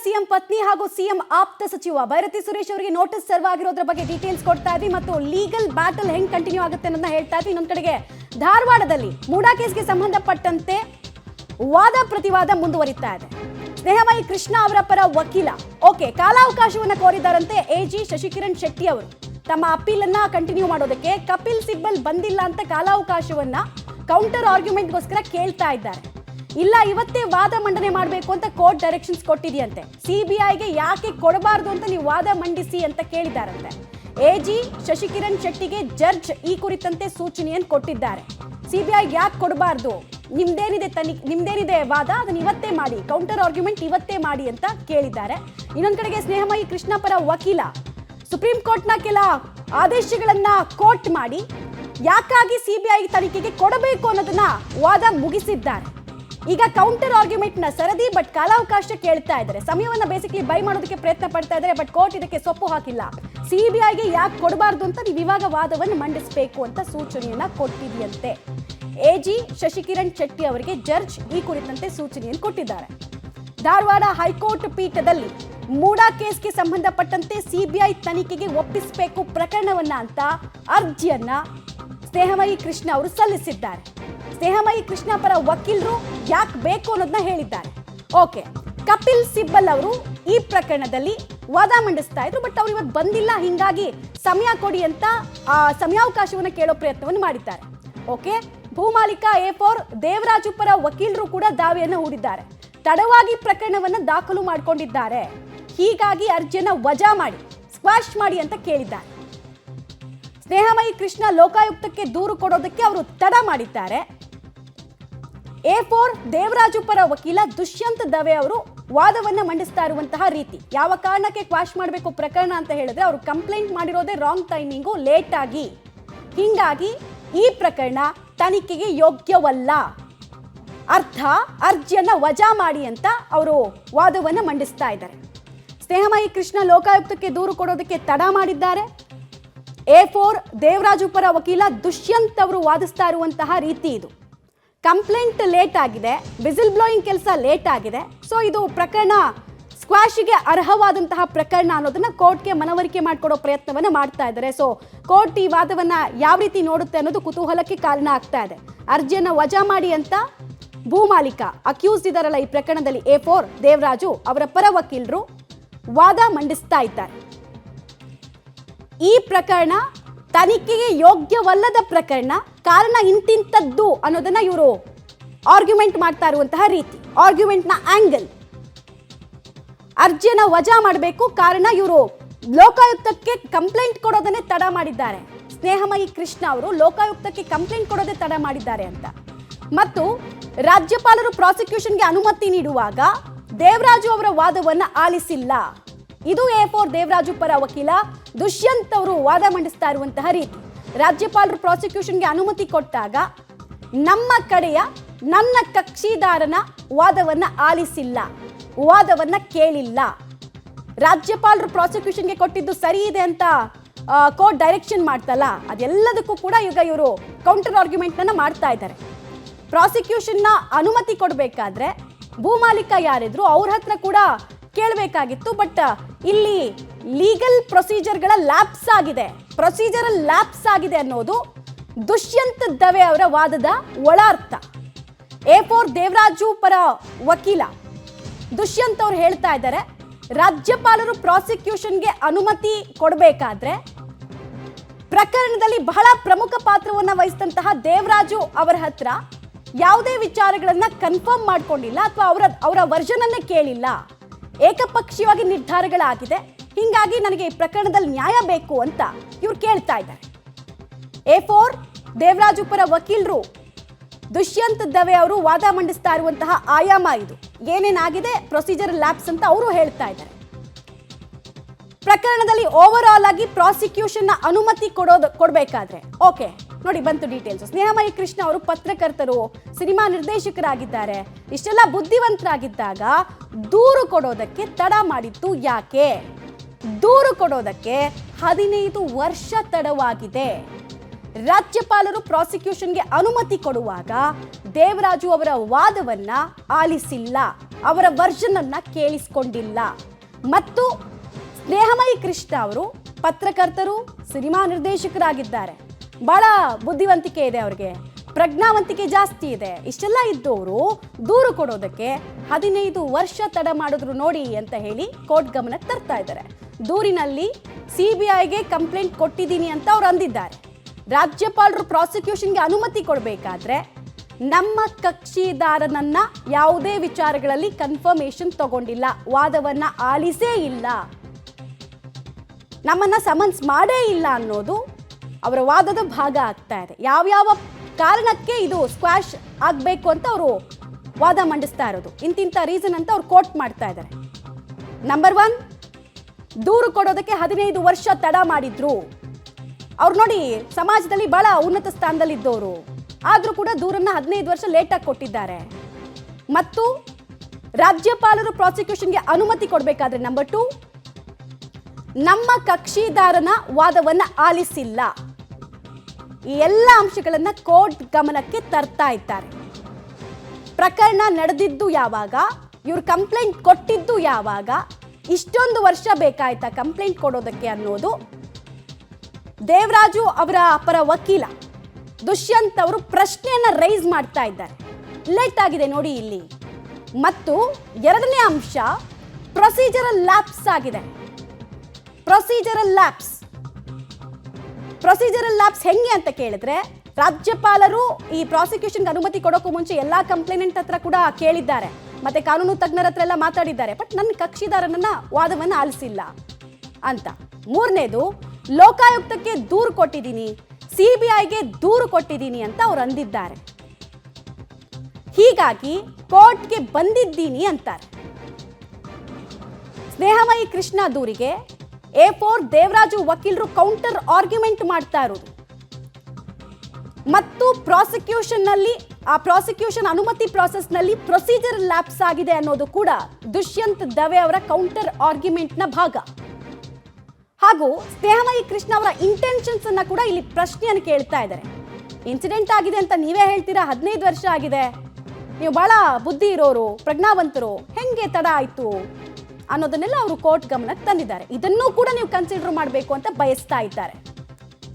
CM ಪತ್ನಿ ಹಾಗೂ CM ಆಪ್ತ ಸಚಿವ ಭೈರತಿ ಸುರೇಶ್ ಅವರಿಗೆ ನೋಟಿಸ್ ಸರ್ವ್ ಆಗಿರೋದ್ರ ಬಗ್ಗೆ ಡೀಟೇಲ್ಸ್ ಕೊಡ್ತಾ ಇದ್ವಿ ಮತ್ತು ಲೀಗಲ್ ಬ್ಯಾಟಲ್ ಹೆಂಗ್ ಕಂಟಿನ್ಯೂ ಆಗುತ್ತೆ ಅನ್ನೋದನ್ನ ಹೇಳ್ತಾ ಇದ್ವಿ. ಇನ್ನೊಂದ್ ಕಡೆಗೆ ಧಾರವಾಡದಲ್ಲಿ ಮೂಡಾ ಕೇಸ್ಗೆ ಸಂಬಂಧಪಟ್ಟಂತೆ ವಾದ ಪ್ರತಿವಾದ ಮುಂದುವರಿತಾ ಇದೆ. ಸ್ನೇಹಮಯಿ ಕೃಷ್ಣ ಅವರ ಪರ ವಕೀಲ ಕಾಲಾವಕಾಶವನ್ನ ಕೋರಿದ್ದಾರಂತೆ ಎಜಿ ಶಶಿಕಿರಣ್ ಶೆಟ್ಟಿ ಅವರು. ತಮ್ಮ ಅಪೀಲ್ ಅನ್ನ ಕಂಟಿನ್ಯೂ ಮಾಡೋದಕ್ಕೆ ಕಪಿಲ್ ಸಿಬ್ಬಲ್ ಬಂದಿಲ್ಲ ಅಂತ ಕಾಲಾವಕಾಶವನ್ನ ಕೌಂಟರ್ ಆರ್ಗ್ಯುಮೆಂಟ್ಗೋಸ್ಕರ ಕೇಳ್ತಾ ಇದ್ದಾರೆ. ಇಲ್ಲ ಇವತ್ತೇ ವಾದ ಮಂಡನೆ ಮಾಡಬೇಕು ಅಂತ ಕೋರ್ಟ್ ಡೈರೆಕ್ಷನ್ಸ್ ಕೊಟ್ಟಿದೆಯಂತೆ. ಸಿಬಿಐಗೆ ಯಾಕೆ ಕೊಡಬಾರದು ಅಂತ ನೀವು ವಾದ ಮಂಡಿಸಿ ಅಂತ ಕೇಳಿದಾರಂತೆ. ಎಜಿ ಶಶಿಕಿರಣ್ ಶೆಟ್ಟಿಗೆ ಜಡ್ಜ್ ಈ ಕುರಿತಂತೆ ಸೂಚನೆಯನ್ನು ಕೊಟ್ಟಿದ್ದಾರೆ. ಸಿಬಿಐ ಯಾಕೆ ಕೊಡಬಾರ್ದು, ನಿಮ್ದೇನಿದೆ ವಾದ ಅದನ್ನ ಇವತ್ತೇ ಮಾಡಿ, ಕೌಂಟರ್ ಆರ್ಗ್ಯುಮೆಂಟ್ ಇವತ್ತೇ ಮಾಡಿ ಅಂತ ಕೇಳಿದ್ದಾರೆ. ಇನ್ನೊಂದ್ ಕಡೆಗೆ ಸ್ನೇಹಮಯಿ ಕೃಷ್ಣ ಪರ ವಕೀಲ ಸುಪ್ರೀಂ ಕೋರ್ಟ್ನ ಕೆಲ ಆದೇಶಗಳನ್ನ ಕೋರ್ಟ್ ಮಾಡಿ ಯಾಕಾಗಿ ಸಿಬಿಐ ತನಿಖೆಗೆ ಕೊಡಬೇಕು ಅನ್ನೋದನ್ನ ವಾದ ಮುಗಿಸಿದ್ದಾರೆ. ಈಗ ಕೌಂಟರ್ ಆರ್ಗ್ಯುಮೆಂಟ್ ನ ಸರದಿ ಬಟ್ ಕಾಲಾವಕಾಶ ಕೇಳ್ತಾ ಇದ್ದಾರೆ. ಸಮಯವನ್ನ ಬೇಸಿಕಲಿ ಬೈ ಮಾಡೋದಕ್ಕೆ ಪ್ರಯತ್ನ ಪಡ್ತಾ ಇದ್ದಾರೆ. ಬಟ್ ಕೋರ್ಟ್ ಇದಕ್ಕೆ ಸೊಪ್ಪು ಹಾಕಿಲ್ಲ. ಸಿಬಿಐಗೆ ಯಾಕೆ ಕೊಡಬಾರ್ದು ಅಂತ ನೀವು ಇವಾಗ ವಾದವನ್ನು ಮಂಡಿಸಬೇಕು ಅಂತ ಸೂಚನೆಯನ್ನ ಕೊಟ್ಟಿದೆಯಂತೆ. ಎಜಿ ಶಶಿಕಿರಣ್ ಶೆಟ್ಟಿ ಅವರಿಗೆ ಜಡ್ಜ್ ಈ ಕುರಿತಂತೆ ಸೂಚನೆಯನ್ನು ಕೊಟ್ಟಿದ್ದಾರೆ. ಧಾರವಾಡ ಹೈಕೋರ್ಟ್ ಪೀಠದಲ್ಲಿ ಮೂಡಾ ಕೇಸ್ಗೆ ಸಂಬಂಧಪಟ್ಟಂತೆ ಸಿಬಿಐ ತನಿಖೆಗೆ ಒಪ್ಪಿಸಬೇಕು ಪ್ರಕರಣವನ್ನ ಅಂತ ಅರ್ಜಿಯನ್ನ ಸ್ನೇಹಮಯಿ ಕೃಷ್ಣ ಅವರು ಸಲ್ಲಿಸಿದ್ದಾರೆ. ಸ್ನೇಹಮಯಿ ಕೃಷ್ಣ ಪರ ವಕೀಲರು ಯಾಕೆ ಬೇಕು ಅನ್ನೋದನ್ನ ಹೇಳಿದ್ದಾರೆ. ಕಪಿಲ್ ಸಿಬ್ಬಲ್ ಅವರು ಈ ಪ್ರಕರಣದಲ್ಲಿ ವಾದ ಮಂಡಿಸ್ತಾ ಇದ್ರು. ಬಟ್ ಅವ್ರು ಇವತ್ತು ಬಂದಿಲ್ಲ, ಹಿಂಗಾಗಿ ಸಮಯ ಕೊಡಿ ಅಂತ ಸಮಯಾವಕಾಶವನ್ನು ಕೇಳೋ ಪ್ರಯತ್ನವನ್ನು ಮಾಡಿದ್ದಾರೆ. ಭೂಮಾಲೀಕ A4 ದೇವರಾಜು ಪರ ವಕೀಲರು ಕೂಡ ದಾವೆಯನ್ನು ಹೂಡಿದ್ದಾರೆ. ತಡವಾಗಿ ಪ್ರಕರಣವನ್ನು ದಾಖಲು ಮಾಡಿಕೊಂಡಿದ್ದಾರೆ. ಹೀಗಾಗಿ ಅರ್ಜಿಯನ್ನ ವಜಾ ಮಾಡಿ, ಸ್ಕ್ವಾಶ್ ಮಾಡಿ ಅಂತ ಕೇಳಿದ್ದಾರೆ. ಸ್ನೇಹಮಯಿ ಕೃಷ್ಣ ಲೋಕಾಯುಕ್ತಕ್ಕೆ ದೂರು ಕೊಡೋದಕ್ಕೆ ಅವರು ತಡ ಮಾಡಿದ್ದಾರೆ. A4 ದೇವರಾಜು ಪರ ವಕೀಲ ದುಷ್ಯಂತ್ ದವೆ ಅವರು ವಾದವನ್ನ ಮಂಡಿಸ್ತಾ ಇರುವಂತಹ ರೀತಿ, ಯಾವ ಕಾರಣಕ್ಕೆ ಕ್ವಾಶ್ ಮಾಡಬೇಕು ಪ್ರಕರಣ ಅಂತ ಹೇಳಿದ್ರೆ ಅವರು ಕಂಪ್ಲೇಂಟ್ ಮಾಡಿರೋದೇ ರಾಂಗ್ ಟೈಮಿಂಗು, ಲೇಟ್ ಆಗಿ, ಹಿಂಗಾಗಿ ಈ ಪ್ರಕರಣ ತನಿಖೆಗೆ ಯೋಗ್ಯವಲ್ಲ, ಅರ್ಥ ಅರ್ಜಿಯನ್ನ ವಜಾ ಮಾಡಿ ಅಂತ ಅವರು ವಾದವನ್ನ ಮಂಡಿಸ್ತಾ ಇದ್ದಾರೆ. ಸ್ನೇಹಮಯಿ ಕೃಷ್ಣ ಲೋಕಾಯುಕ್ತಕ್ಕೆ ದೂರು ಕೊಡೋದಕ್ಕೆ ತಡ ಮಾಡಿದ್ದಾರೆ. A4 ದೇವರಾಜು ಪರ ವಕೀಲ ದುಷ್ಯಂತ್ ಅವರು ವಾದಿಸ್ತಾ ಇರುವಂತಹ ರೀತಿ ಇದು. ಕಂಪ್ಲೇಂಟ್ ಲೇಟ್ ಆಗಿದೆ, ವಿಸಿಲ್ ಬ್ಲೋಯಿಂಗ್ ಕೆಲಸ ಲೇಟ್ ಆಗಿದೆ. ಸೊ ಇದು ಪ್ರಕರಣ ಸ್ಕ್ವಾಶಿಗೆ ಅರ್ಹವಾದಂತಹ ಪ್ರಕರಣ ಅನ್ನೋದನ್ನ ಕೋರ್ಟ್ಗೆ ಮನವರಿಕೆ ಮಾಡಿಕೊಡೋ ಪ್ರಯತ್ನವನ್ನ ಮಾಡ್ತಾ ಇದ್ದಾರೆ. ಸೊ ಕೋರ್ಟ್ ಈ ವಾದವನ್ನ ಯಾವ ರೀತಿ ನೋಡುತ್ತೆ ಅನ್ನೋದು ಕುತೂಹಲಕ್ಕೆ ಕಾರಣ ಆಗ್ತಾ ಇದೆ. ಅರ್ಜಿಯನ್ನ ವಜಾ ಮಾಡಿ ಅಂತ ಭೂಮಾಲೀಕ ಅಕ್ಯೂಸ್ಡ್ ಇದಾರಲ್ಲ ಈ ಪ್ರಕರಣದಲ್ಲಿ A4 ದೇವರಾಜು ಅವರ ಪರ ವಕೀಲರು ವಾದ ಮಂಡಿಸ್ತಾ ಇದ್ದಾರೆ. ಈ ಪ್ರಕರಣ ತನಿಖೆಗೆ ಯೋಗ್ಯವಲ್ಲದ ಪ್ರಕರಣ, ಕಾರಣ ಇಂತಿಂತದ್ದು ಅನ್ನೋದನ್ನ ಇವರು ಆರ್ಗ್ಯುಮೆಂಟ್ ಮಾಡ್ತಾ ಇರುವಂತಹ ರೀತಿ, ಆರ್ಗ್ಯುಮೆಂಟ್ನ ಆಂಗಲ್. ಅರ್ಜಿಯನ್ನ ವಜಾ ಮಾಡಬೇಕು, ಕಾರಣ ಇವರು ಲೋಕಾಯುಕ್ತಕ್ಕೆ ಕಂಪ್ಲೇಂಟ್ ಕೊಡೋದನ್ನೇ ತಡ ಮಾಡಿದ್ದಾರೆ. ಸ್ನೇಹಮಯಿ ಕೃಷ್ಣ ಅವರು ಲೋಕಾಯುಕ್ತಕ್ಕೆ ಕಂಪ್ಲೇಂಟ್ ಕೊಡೋದೇ ತಡ ಮಾಡಿದ್ದಾರೆ ಅಂತ. ಮತ್ತು ರಾಜ್ಯಪಾಲರು ಪ್ರಾಸಿಕ್ಯೂಷನ್ಗೆ ಅನುಮತಿ ನೀಡುವಾಗ ದೇವರಾಜು ಅವರ ವಾದವನ್ನ ಆಲಿಸಿಲ್ಲ. ಇದು A4 ದೇವರಾಜು ಪರ ವಕೀಲ ದುಷ್ಯಂತ್ ಅವರು ವಾದ ಮಂಡಿಸ್ತಾ ಇರುವಂತಹ ರೀತಿ. ರಾಜ್ಯಪಾಲರು ಪ್ರಾಸಿಕ್ಯೂಷನ್ಗೆ ಅನುಮತಿ ಕೊಟ್ಟಾಗ ನಮ್ಮ ಕಡೆಯ ನನ್ನ ಕಕ್ಷಿದಾರನ ವಾದವನ್ನ ಆಲಿಸಿಲ್ಲ, ವಾದವನ್ನ ಕೇಳಿಲ್ಲ. ರಾಜ್ಯಪಾಲರು ಪ್ರಾಸಿಕ್ಯೂಷನ್ಗೆ ಕೊಟ್ಟಿದ್ದು ಸರಿ ಇದೆ ಅಂತ ಕೋರ್ಟ್ ಡೈರೆಕ್ಷನ್ ಮಾಡ್ತಲ್ಲ, ಅದೆಲ್ಲದಕ್ಕೂ ಕೂಡ ಈಗ ಇವರು ಕೌಂಟರ್ ಆರ್ಗ್ಯುಮೆಂಟ್ ಅನ್ನ ಮಾಡ್ತಾ ಇದ್ದಾರೆ. ಪ್ರಾಸಿಕ್ಯೂಷನ್ನ ಅನುಮತಿ ಕೊಡಬೇಕಾದ್ರೆ ಭೂಮಾಲೀಕ ಯಾರಿದ್ರು ಅವ್ರ ಹತ್ರ ಕೂಡ ಕೇಳಬೇಕಾಗಿತ್ತು. ಬಟ್ ಇಲ್ಲಿ ಲೀಗಲ್ ಪ್ರೊಸೀಜರ್ಗಳ ಲ್ಯಾಪ್ಸ್ ಆಗಿದೆ, ಪ್ರೊಸೀಜರಲ್ ಲ್ಯಾಪ್ಸ್ ಆಗಿದೆ ಅನ್ನೋದು ದುಷ್ಯಂತ್ ದವೆ ಅವರ ವಾದದ ಒಳ ಅರ್ಥ. A4 ದೇವರಾಜು ಪರ ವಕೀಲ ದುಷ್ಯಂತ್ ಅವರು ಹೇಳ್ತಾ ಇದ್ದಾರೆ, ರಾಜ್ಯಪಾಲರು ಪ್ರಾಸಿಕ್ಯೂಷನ್ಗೆ ಅನುಮತಿ ಕೊಡಬೇಕಾದ್ರೆ ಪ್ರಕರಣದಲ್ಲಿ ಬಹಳ ಪ್ರಮುಖ ಪಾತ್ರವನ್ನು ವಹಿಸಿದಂತಹ ದೇವರಾಜು ಅವರ ಹತ್ರ ಯಾವುದೇ ವಿಚಾರಗಳನ್ನ ಕನ್ಫರ್ಮ್ ಮಾಡ್ಕೊಂಡಿಲ್ಲ ಅಥವಾ ಅವರ ವರ್ಜನ್ ಅನ್ನೇ ಕೇಳಿಲ್ಲ, ಏಕಪಕ್ಷೀಯವಾಗಿ ನಿರ್ಧಾರಗಳಾಗಿದೆ. ಹಿಂಗಾಗಿ ನನಗೆ ಈ ಪ್ರಕರಣದಲ್ಲಿ ನ್ಯಾಯ ಬೇಕು ಅಂತ ಇವ್ರು ಕೇಳ್ತಾ ಇದ್ದಾರೆ. A4 ದೇವರಾಜು ಪರ ವಕೀಲರು ದುಷ್ಯಂತ್ ದವೆ ಅವರು ವಾದ ಮಂಡಿಸ್ತಾ ಇರುವಂತಹ ಆಯಾಮ ಇದು, ಏನೇನಾಗಿದೆ ಪ್ರೊಸೀಜರ್ ಲ್ಯಾಪ್ಸ್ ಅಂತ ಅವರು ಹೇಳ್ತಾ ಇದ್ದಾರೆ. ಪ್ರಕರಣದಲ್ಲಿ ಓವರ್ ಆಲ್ ಆಗಿ ಪ್ರಾಸಿಕ್ಯೂಷನ್ ಅನುಮತಿ ಕೊಡಬೇಕಾದ್ರೆ ನೋಡಿ ಬಂತು ಡೀಟೇಲ್ಸ್. ಸ್ನೇಹಮಯಿ ಕೃಷ್ಣ ಅವರು ಪತ್ರಕರ್ತರು, ಸಿನಿಮಾ ನಿರ್ದೇಶಕರಾಗಿದ್ದಾರೆ. ಇಷ್ಟೆಲ್ಲ ಬುದ್ಧಿವಂತರಾಗಿದ್ದಾಗ ದೂರು ಕೊಡೋದಕ್ಕೆ ತಡ ಮಾಡಿತ್ತು ಯಾಕೆ? ದೂರು ಕೊಡೋದಕ್ಕೆ 15 ವರ್ಷ ತಡವಾಗಿದೆ. ರಾಜ್ಯಪಾಲರು ಪ್ರಾಸಿಕ್ಯೂಷನ್ಗೆ ಅನುಮತಿ ಕೊಡುವಾಗ ದೇವರಾಜು ಅವರ ವಾದವನ್ನ ಆಲಿಸಿಲ್ಲ. ಅವರ ವರ್ಷನ್ ಅನ್ನ ಕೇಳಿಸ್ಕೊಂಡಿಲ್ಲ. ಮತ್ತು ಸ್ನೇಹಮಯಿ ಕೃಷ್ಣ ಅವರು ಪತ್ರಕರ್ತರು, ಸಿನಿಮಾ ನಿರ್ದೇಶಕರಾಗಿದ್ದಾರೆ. ಬಹಳ ಬುದ್ಧಿವಂತಿಕೆ ಇದೆ ಅವ್ರಿಗೆ, ಪ್ರಜ್ಞಾವಂತಿಕೆ ಜಾಸ್ತಿ ಇದೆ. ಇಷ್ಟೆಲ್ಲ ಇದ್ದವರು ದೂರು ಕೊಡೋದಕ್ಕೆ 15 ವರ್ಷ ತಡ ಮಾಡಿದ್ರು ನೋಡಿ ಅಂತ ಹೇಳಿ ಕೋರ್ಟ್ ಗಮನಕ್ಕೆ ತರ್ತಾ ಇದ್ದಾರೆ. ದೂರಿನಲ್ಲಿ CBIಗೆ ಕಂಪ್ಲೇಂಟ್ ಕೊಟ್ಟಿದ್ದೀನಿ ಅಂತ ಅವ್ರು ಅಂದಿದ್ದಾರೆ. ರಾಜ್ಯಪಾಲರು ಪ್ರಾಸಿಕ್ಯೂಷನ್ಗೆ ಅನುಮತಿ ಕೊಡಬೇಕಾದ್ರೆ ನಮ್ಮ ಕಕ್ಷಿದಾರನನ್ನ ಯಾವುದೇ ವಿಚಾರಗಳಲ್ಲಿ ಕನ್ಫರ್ಮೇಷನ್ ತಗೊಂಡಿಲ್ಲ, ವಾದವನ್ನ ಆಲಿಸೇ ಇಲ್ಲ, ನಮ್ಮನ್ನ ಸಮನ್ಸ್ ಮಾಡೇ ಇಲ್ಲ ಅನ್ನೋದು ಅವರ ವಾದದ ಭಾಗ ಆಗ್ತಾ ಇದೆ. ಯಾವ್ಯಾವ ಕಾರಣಕ್ಕೆ ಇದು ಸ್ಕ್ವಾಶ್ ಆಗಬೇಕು ಅಂತ ಅವರು ವಾದ ಮಂಡಿಸ್ತಾ ಇರೋದು, ಇಂತಿಂಥ ರೀಸನ್ ಅಂತ ಅವ್ರು ಕೋಟ್ ಮಾಡ್ತಾ ಇದ್ದಾರೆ. ನಂಬರ್ 1, ದೂರು ಕೊಡೋದಕ್ಕೆ 15 ವರ್ಷ ತಡ ಮಾಡಿದ್ರು. ಅವ್ರು ನೋಡಿ ಸಮಾಜದಲ್ಲಿ ಬಹಳ ಉನ್ನತ ಸ್ಥಾನದಲ್ಲಿದ್ದವರು, ಆದರೂ ಕೂಡ ದೂರನ್ನ 15 ವರ್ಷ ಲೇಟಾಗಿ ಕೊಟ್ಟಿದ್ದಾರೆ. ಮತ್ತು ರಾಜ್ಯಪಾಲರು ಪ್ರಾಸಿಕ್ಯೂಷನ್ಗೆ ಅನುಮತಿ ಕೊಡಬೇಕಾದ್ರೆ ನಂಬರ್ 2, ನಮ್ಮ ಕಕ್ಷಿದಾರನ ವಾದವನ್ನ ಆಲಿಸಿಲ್ಲ. ಈ ಎಲ್ಲ ಅಂಶಗಳನ್ನ ಕೋರ್ಟ್ ಗಮನಕ್ಕೆ ತರ್ತಾ ಇದ್ದಾರೆ. ಪ್ರಕರಣ ನಡೆದಿದ್ದು ಯಾವಾಗ, ಇವ್ರು ಕಂಪ್ಲೇಂಟ್ ಕೊಟ್ಟಿದ್ದು ಯಾವಾಗ, ಇಷ್ಟೊಂದು ವರ್ಷ ಬೇಕಾಯ್ತಾ ಕಂಪ್ಲೇಂಟ್ ಕೊಡೋದಕ್ಕೆ ಅನ್ನೋದು ದೇವರಾಜು ಅವರ ಪರ ವಕೀಲ ದುಷ್ಯಂತ್ ಅವರು ಪ್ರಶ್ನೆಯನ್ನ ರೈಸ್ ಮಾಡ್ತಾ ಇದ್ದಾರೆ. ಲೇಟ್ ಆಗಿದೆ ನೋಡಿ ಇಲ್ಲಿ. ಮತ್ತು ಎರಡನೇ ಅಂಶ, ಪ್ರೊಸೀಜರಲ್ ಲ್ಯಾಪ್ಸ್ ಆಗಿದೆ. ಪ್ರೊಸೀಜರಲ್ ಲ್ಯಾಪ್ಸ್ ಹೆಂಗೆ ಅಂತ ಕೇಳಿದ್ರೆ, ರಾಜ್ಯಪಾಲರು ಈ ಪ್ರಾಸಿಕ್ಯೂಷನ್ಗೆ ಅನುಮತಿ ಕೊಡೋಕ್ಕೂ ಮುಂಚೆ ಎಲ್ಲಾ ಕಂಪ್ಲೇನೆಂಟ್ ಹತ್ರ ಕೂಡ ಕೇಳಿದ್ದಾರೆ, ಮತ್ತೆ ಕಾನೂನು ತಜ್ಞರ ಹತ್ರ ಎಲ್ಲ ಮಾತಾಡಿದ್ದಾರೆ. ಬಟ್ ನನ್ನ ಕಕ್ಷಿದಾರನನ್ನ ವಾದವನ್ನ ಆಲಿಸಿಲ್ಲ ಅಂತ. ಮೂರನೇದು, ಲೋಕಾಯುಕ್ತಕ್ಕೆ ದೂರು ಕೊಟ್ಟಿದ್ದೀನಿ, CBIಗೆ ದೂರು ಕೊಟ್ಟಿದ್ದೀನಿ ಅಂತ ಅವ್ರು ಅಂದಿದ್ದಾರೆ. ಹೀಗಾಗಿ ಕೋರ್ಟ್ಗೆ ಬಂದಿದ್ದೀನಿ ಅಂತಾರೆ. ಸ್ನೇಹಮಯಿ ಕೃಷ್ಣ ದೂರಿಗೆ A4 ದೇವರಾಜು ವಕೀಲರು ಕೌಂಟರ್ ಆರ್ಗ್ಯುಮೆಂಟ್ ಮಾಡ್ತಾ ಇರೋದು. ಮತ್ತು ಪ್ರಾಸಿಕ್ಯೂಷನ್ ಅನುಮತಿ ಪ್ರಾಸೆಸ್ ನಲ್ಲಿ ಪ್ರೊಸೀಜರ್ ಲ್ಯಾಪ್ಸ್ ಆಗಿದೆ ಅನ್ನೋದು ಕೂಡ ದುಷ್ಯಂತ್ ದವೆ ಅವರ ಕೌಂಟರ್ ಆರ್ಗ್ಯುಮೆಂಟ್ ನ ಭಾಗ. ಹಾಗೂ ಸ್ನೇಹಮಯಿ ಕೃಷ್ಣ ಅವರ ಇಂಟೆನ್ಷನ್ಸ್ ಅನ್ನ ಕೂಡ ಇಲ್ಲಿ ಪ್ರಶ್ನೆಯನ್ನು ಕೇಳ್ತಾ ಇದ್ದಾರೆ. ಇನ್ಸಿಡೆಂಟ್ ಆಗಿದೆ ಅಂತ ನೀವೇ ಹೇಳ್ತೀರಾ, 15 ವರ್ಷ ಆಗಿದೆ, ನೀವು ಬಹಳ ಬುದ್ಧಿ ಇರೋರು, ಪ್ರಜ್ಞಾವಂತರು, ಹೆಂಗೆ ತಡ ಆಯ್ತು ಅನ್ನೋದನ್ನೆಲ್ಲ ಅವರು ಕೋರ್ಟ್ ಗಮನಕ್ಕೆ ತಂದಿದ್ದಾರೆ. ಇದನ್ನೂ ಕೂಡ ನೀವು ಕನ್ಸಿಡರ್ ಮಾಡಬೇಕು ಅಂತ ಬಯಸ್ತಾ ಇದ್ದಾರೆ.